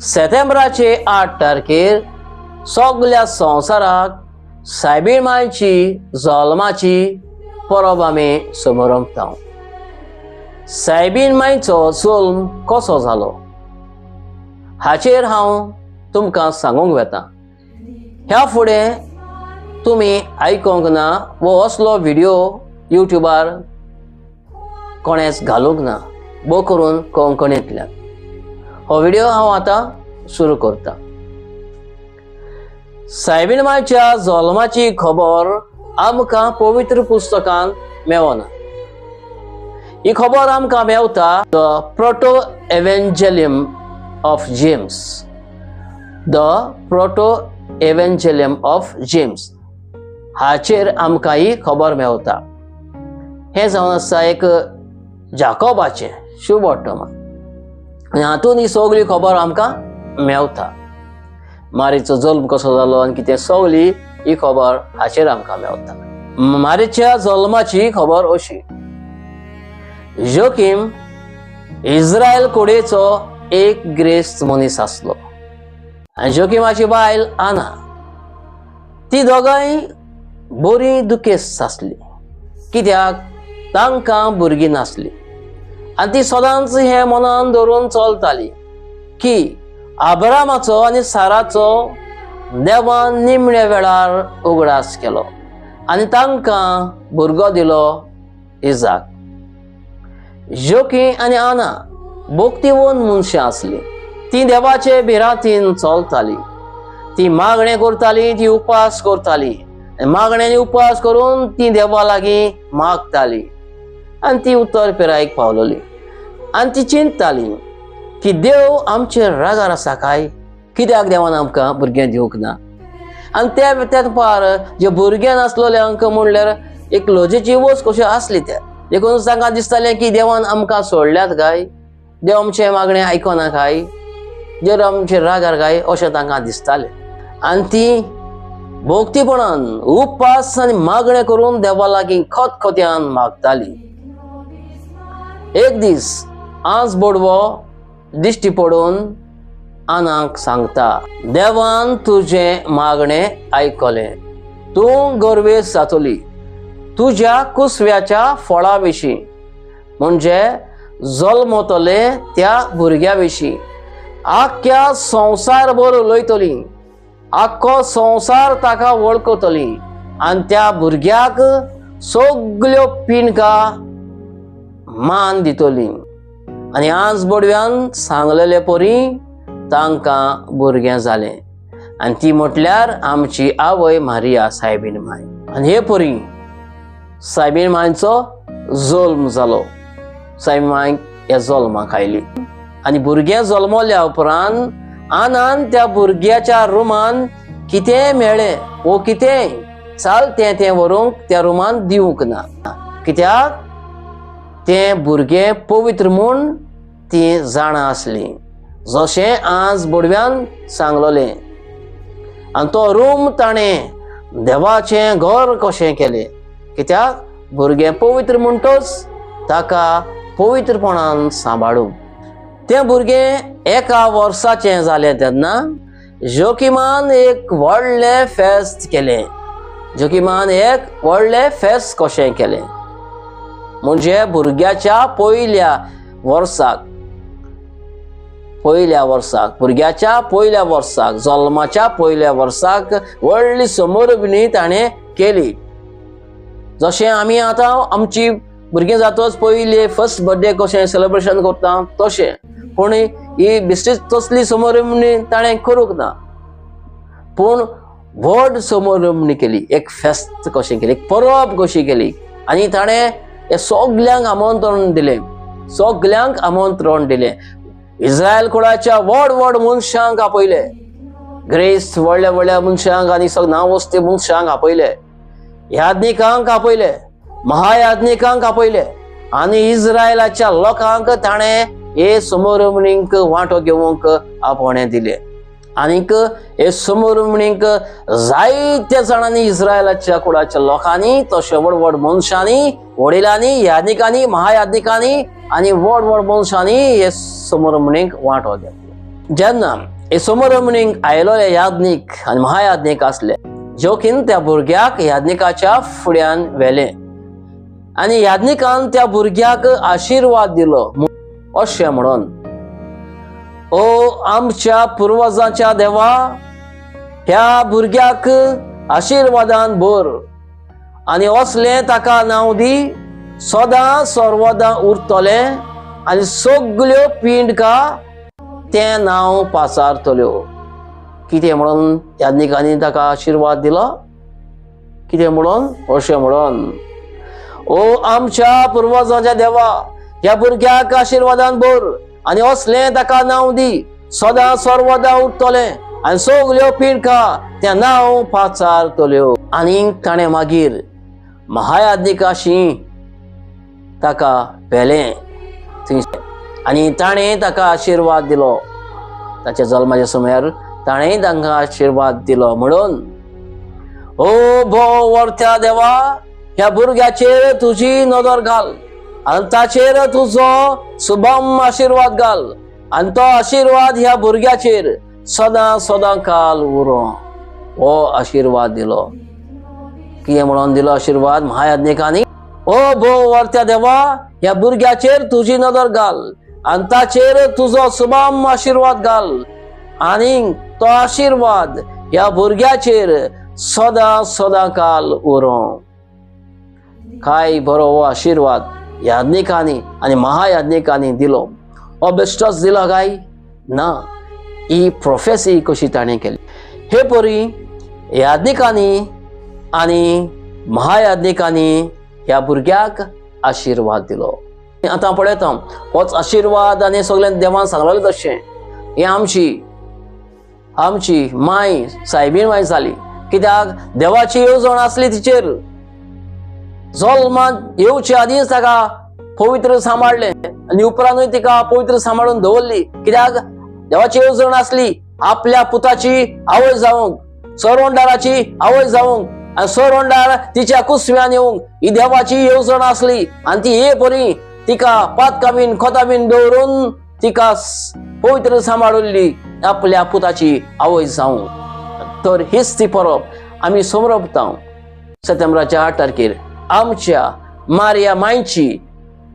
सप्टेंबराचे 8 तारखेर सगळ्या संवसाराक सायबीण मांयची जल्माची परब आमी समारंभता। सायबीण मांयचो जल्म कसो जालो हाचेर हांव तुमकां सांगूंक वेता। ह्या फुडें तुमी आयकोंक ना वो असलो व्हिडिओ यूट्यूबार कोणेच घालूंक ना, बो करून कोंकणींतल्यान। हो व्हिडिओ हांव आतां सुरू करता। सायबीण मांयच्या जल्माची खबर आमकां पवित्र पुस्तकांत मेळना। ही खबर आमकां मेवता the Protoevangelium of James. The Protoevangelium of James हाचेर आमकां ही खबर मेवता। हे जावन आसा एक जाकोबाचें शुभ वर्तमान आनी हातून ही सगळी खबर आमकां मेवता। मारीचो जल्म कसो जालो आनी कितें सगळी ही खबर हाचेर आमकां मेवता। मारीच्या जल्माची खबर अशी। जोकीम इस्रायल कुडीचो एक ग्रेस्त मनीस आसलो आनी जोकीमाची बायल आना। ती दोगांय बरी दुखेस्त आसली, कित्याक तांकां भुरगीं नासली आनी ती सदांच हें मनान धरून चलताली की अब्रामाचो आनी साराचो देवान निमण्या वेळार उगडास केलो आनी तांकां भुरगो दिलो इजाक। जोकी आनी आना भोक्तिवन मनशां आसली। ती देवाचे भिरांतीन चलताली, ती मागणें करताली, ती उपास करताली, मागण्यांनी उपास करून ती देवा लागीं मागताली आनी ती उत्तर पिरायेक पावलोली। आनी ती चिंतताली की देव आमचेर रागार आसा काय, कित्याक देवान आमकां भुरगें दिवंक ना। आनी त्या पार जे भुरगें नासलोल्यांक म्हणल्यार एक लजेची वस्त कशी आसली त्या देखून तांकां दिसतालें की देवान आमकां सोडल्यात काय, देव आमचें मागणें आयकना काय, देव आमचेर रागार काय अशें तांकां दिसतालें। आनी ती भोक्तीपणान उपास आनी मागणें करून देवा लागीं खतखत्यान मागताली। एक दीस आज बोडवो दिश्टी पडून आनाक सांगता, देवान तुजें मागणें आयकलें, तूं गर्वेस्त जातली तुज्या कुसव्याच्या फळा विशीं, म्हणजे जल्मतले त्या भुरग्या विशीं। आख्या संवसारभर उलयतली, आख्खो संवसार ताका वळखतली आनी त्या भुरग्याक सगल्यो पिणकां मान दितली। आनी आज बोडव्यान सांगलेले परी तांकां भुरगें जालें आनी ती म्हटल्यार आमची आवय मारिया सायबीण मांय। आनी हे परी सायबीण मांयचो जल्म जालो। सायबीण मांय ह्या जल्माक आयली आनी भुरगें जल्मल्या उपरांत आनान त्या भुरग्याच्या रुमान कितें मेळ्ळें वो कितें चालतें तें व्हरूंक त्या रुमान दिवंक ना, कित्याक तें भुरगें पवित्र म्हूण ती जाणा आसली, जशें आज बोडव्यान सांगलोलें। आनी तो रूम ताणें देवाचें घर कशें केलें, कित्याक भुरगें पवित्र म्हणटच ताका पवित्रपणान सांबाळूंक। तें भुरगें 1 वर्साचें जालें तेन्ना जोकीमान एक व्हडलें फेस्त केलें। जोकीमान एक व्हडलें फेस्त कशें केलें, म्हणजे भुरग्याच्या पयल्या वर्साक भुरग्याच्या पयल्या वर्साक जल्माच्या पयल्या वर्साक व्हडली समारंभणी ताणें केली। जशें आमी आतां आमची भुरगीं जातच पयली फर्स्ट बर्थडे कशें सेलिब्रेशन करता तशें, पूण ही बेश्टीच तसली समारंभणी ताणें करूंक ना, पूण व्हड समारंभणी केली, एक फेस्त कशें केली, एक परब कशी केली। आनी ताणें हे सगल्यांक आमंत्रण दिलें। इस्रायल कुळाच्या व्हड व्हड मनशांक आपयले, ग्रेस्त व्हडल्या व्हडल्या मनशांक आनी नांवस्ते मनशांक आपयले, याज्ञिकांक आपयले, महायाज्ञिकांक आपयले आनी इस्रायलाच्या लोकांक ताणें हे समारंभणीक वांटो घेवंक आपणें दिलें। आनीक हे समारंभणीक जायत्या जाणांनी इस्रायलाच्या कुळाच्या लोकांनी तशें व्हड व्हड मनशांनी, वडिलांनी, याज्ञिकांनी, महायाज्ञिकांनी आनी व्हड व्हड मनशांनी हे समारंभणीक वांटो घेतलो। जेन्ना हे समोर मनीक आयलोले याज्ञीक आनी महायाज्ञीक आसले, जोखीन त्या भुरग्याक याज्ञिकाच्या फुड्यान व्हेले आनी याज्ञिकान त्या भुरग्याक आशीर्वाद दिलो अशें म्हणून, ओ आमच्या पुर्वजांच्या देवा, ह्या भुरग्याक आशीर्वादान भर आनी असलें ताका नांव दी, सदां सर्वदां उरतले आनी सगल्यो पिंडका तें नांव पासारतल्यो. कितें म्हणून याज्ञिकांनी ताका आशीर्वाद दिलो? कितें म्हणून? अशें म्हणून, ओ आमच्या पुर्वजांच्या देवा, ह्या भुरग्याक आशीर्वादान भर आनी असलें ताका नांव दी, सदां सर्वदां उरतले आनी सगल्यो पिंडका तें नांव पासारतल्यो. आनी ताणें मागीर महायाज्ञिकाशी ताका व्हेलें आनी ताणें ताका आशीर्वाद दिलो. ताच्या जल्माच्या समयार ताणें तांकां आशीर्वाद दिलो म्हणून, ओ भोव वर्त्या देवा, ह्या भुरग्याचेर तुजी नदर घाल आनी ताचेर तुजो शुभम आशीर्वाद घाल आनी तो आशीर्वाद ह्या भुरग्याचेर सदां सदां काल उरो. हो आशीर्वाद दिलो. कितें म्हणून दिलो आशीर्वाद महायाज्ञिकांनी? ओ भोव वर्त्या देवा, ह्या भुरग्याचेर तुजी नदर घाल आनी ताचेर तुजो शुभम आशीर्वाद घाल आनी तो आशीर्वाद ह्या भुरग्याचेर सदां सदां काल उरो. काय बरो हो आशीर्वाद याज्ञिकांनी आनी महायाज्ञिकांनी दिलो. हो बेश्टोच दिलो काय? ना, ही प्रोफेसी कशी ताणें केली. हे परी याज्ञिकांनी आनी महायाज्ञिकांनी ह्या भुरग्याक आशीर्वाद दिलो. आतां पळयता, होच आशीर्वाद आनी सगळ्यांक देवान सांगलेलें तशें ही आमची माय सायबीण माय जाली. कित्याक देवाची येवजण आसली तिचेर. जल्मान येवचे आदींच ताका पवित्र सांबाळलें आनी उपरांतूय तिका पवित्र सांबाळून दवरली. कित्याक देवाची येवजण आसली आपल्या पुताची आवय जावंक, सरवंडाराची आवय जावंक आनी सरवंडार तिच्या कुसव्यान येवंक. ही देवाची येवजण आसली आनी ती हे परी तिका पातकां बीन खोतां बीन दवरून तिका पवित्र सांबाळिल्ली आपल्या पुताची आवय जावंक. तर हीच ती परब आमी समरपता सप्टेंबराच्या 8 तारखेर आमच्या मारिया मायची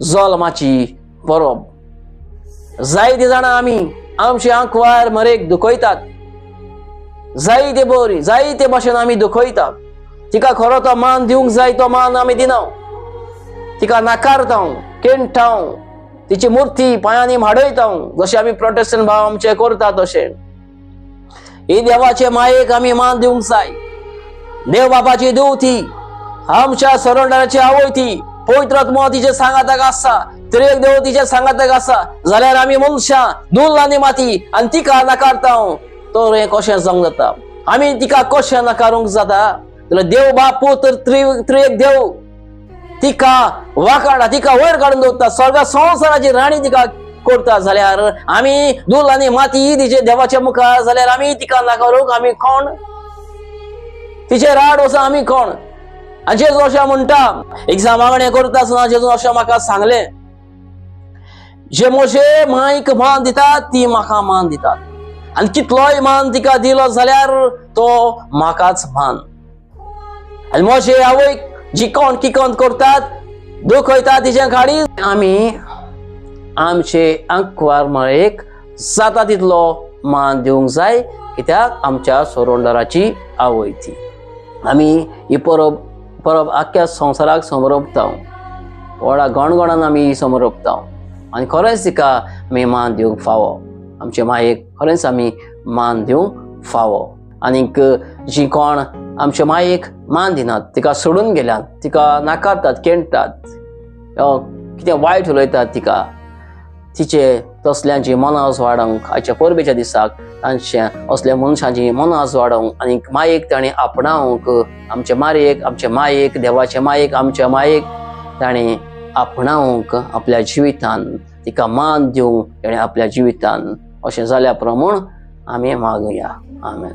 जल्माची परब. जायते जाणां आमी आमचे आंकवार मरेक दुखयतात, जायते भाशेन आमी दुखयतात. तिका खरो तो मान दिवंक जाय तो मान आमी दिना. तिका नाकारता, केणटा, तिची मुर्ती पांयांनी म्हाडयता, जशें आमी प्रोटेस्टंट भाव आमचे करतात तशें. ही देवाचे मायेक आमी मान दिवंक जाय. देव बापाची देव ती, आमच्या सरवंडाराची आवय ती, पवित्रात्मा तिचे सांगाताक आसा, त्रिएक देव तिचे सांगाताक आसा. जाल्यार आमी मनशां धूल आनी माती आनी तिका नाकारता. तर हें कशें जावंक जाता? आमी तिका कशें नाकारूंक जाता? जाल्यार देव बाप पुत्र त्रिएक देव तिका वाकाडा, तिका वयर काडून दवरता, स्वर्ग संवसाराची राणी तिका करता. जाल्यार आमी धूल आनी माती तिचे देवाच्या मुखार जाल्यार आमी तिका नाकारूंक आमी कोण? तिचे राड वचून आमी कोण? आनी जेजू अशें म्हणटा, एग्जाम मागणें करता आसतना जेजू अशें म्हाका सांगलें, जे मोशे मांयक मान दितात ती म्हाका मान दितात आनी कितलोय मान तिका दिलो जाल्यार तो म्हाकाच मान. आनी मोशे आवयक जी कोण किकोंत करतात, दुखयतात तिचे खाडी, आमी आमचे आंकवार मळेक जाता तितलो मान दिवंक जाय. कित्याक आमच्या सरवंडाराची आवय ती. आमी ही परब आख्या संवसाराक समरपता. व्हडा गणगणान आमी समरपता आनी खरेंच तिका आमी मान दिवंक फावो. आमचे मायेक खरेंच आमी मान दिवंक फावो. आनीक जी कोण आमच्या मायेक मान दिनात, तिका सोडून गेल्यात, तिका नाकारतात, केणटात, कितें वायट उलयतात तिका, तिचे तसल्यांची मनां वाडोवंक आयच्या परबेच्या दिसाक तांचे असल्या मनशांची मनां वाडोवंक आनी मायेक ताणें आपणावंक, आमच्या मायेक देवाच्या मायेक आमच्या मायेक ताणें आपणावंक आपल्या जिवितान तिका मान दिवंक ताणें आपल्या जिवितान. अशें जाल्या प्रमाण आमी मागुया. आमेन.